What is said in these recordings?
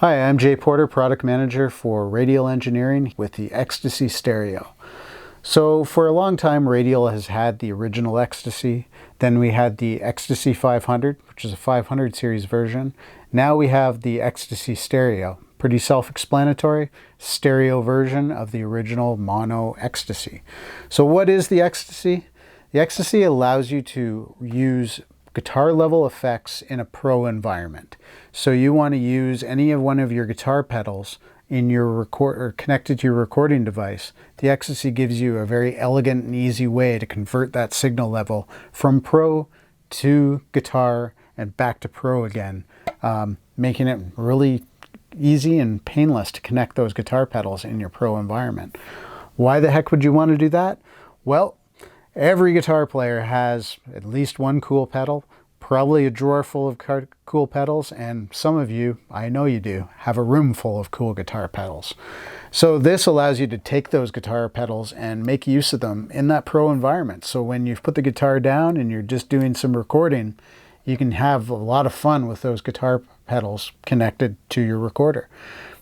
Hi, I'm Jay Porter, Product Manager for Radial Engineering with the EXTC-Stereo. So for a long time, Radial has had the original EXTC. Then we had the EXTC 500, which is a 500 series version. Now we have the EXTC-Stereo. Pretty self-explanatory, stereo version of the original mono EXTC. So what is the EXTC? The EXTC allows you to use guitar level effects in a pro environment. So you want to use any of one of your guitar pedals in your record or connected to your recording device. The EXTC gives you a very elegant and easy way to convert that signal level from pro to guitar and back to pro again, making it really easy and painless to connect those guitar pedals in your pro environment. Why the heck would you want to do that? Well, every guitar player has at least one cool pedal, probably a drawer full of cool pedals, and some of you, I know you do, have a room full of cool guitar pedals. So this allows you to take those guitar pedals and make use of them in that pro environment. So when you've put the guitar down and you're just doing some recording, you can have a lot of fun with those guitar pedals connected to your recorder.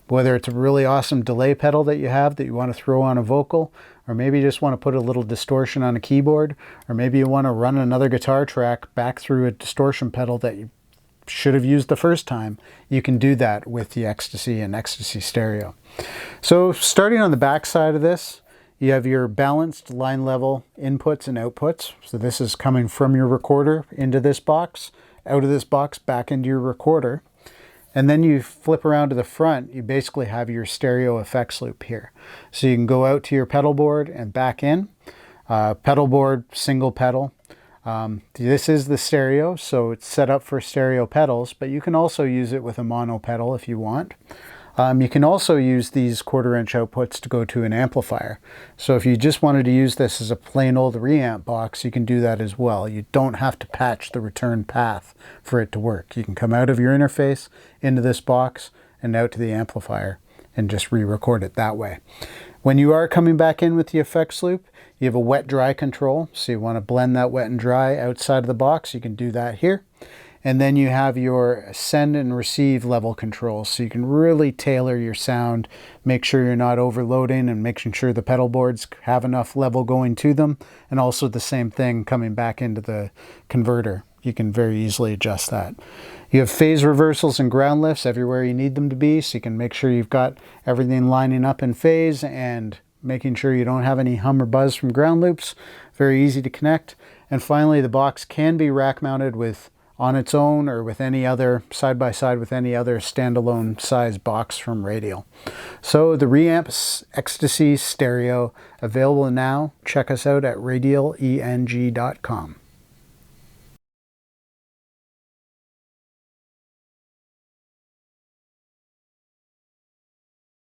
Whether it's a really awesome delay pedal that you have that you want to throw on a vocal, or maybe you just want to put a little distortion on a keyboard, or maybe you want to run another guitar track back through a distortion pedal that you should have used the first time, you can do that with the EXTC and EXTC-Stereo. So starting on the back side of this, you have your balanced line level inputs and outputs. So this is coming from your recorder into this box, out of this box back into your recorder. And then you flip around to the front, you basically have your stereo effects loop here. So you can go out to your pedal board and back in. Pedal board, single pedal. This is the stereo, so it's set up for stereo pedals, but you can also use it with a mono pedal if you want. You can also use these 1/4 inch outputs to go to an amplifier. So if you just wanted to use this as a plain old reamp box, you can do that as well. You don't have to patch the return path for it to work. You can come out of your interface into this box and out to the amplifier and just re-record it that way. When you are coming back in with the effects loop, you have a wet-dry control. So you want to blend that wet and dry outside of the box, you can do that here. And then you have your send and receive level controls. So you can really tailor your sound, make sure you're not overloading and making sure the pedal boards have enough level going to them. And also the same thing coming back into the converter. You can very easily adjust that. You have phase reversals and ground lifts everywhere you need them to be. So you can make sure you've got everything lining up in phase and making sure you don't have any hum or buzz from ground loops. Very easy to connect. And finally, the box can be rack mounted with on its own or with any other side by side with any other standalone size box from Radial. So the Reamp EXTC-Stereo available now. Check us out at radialeng.com.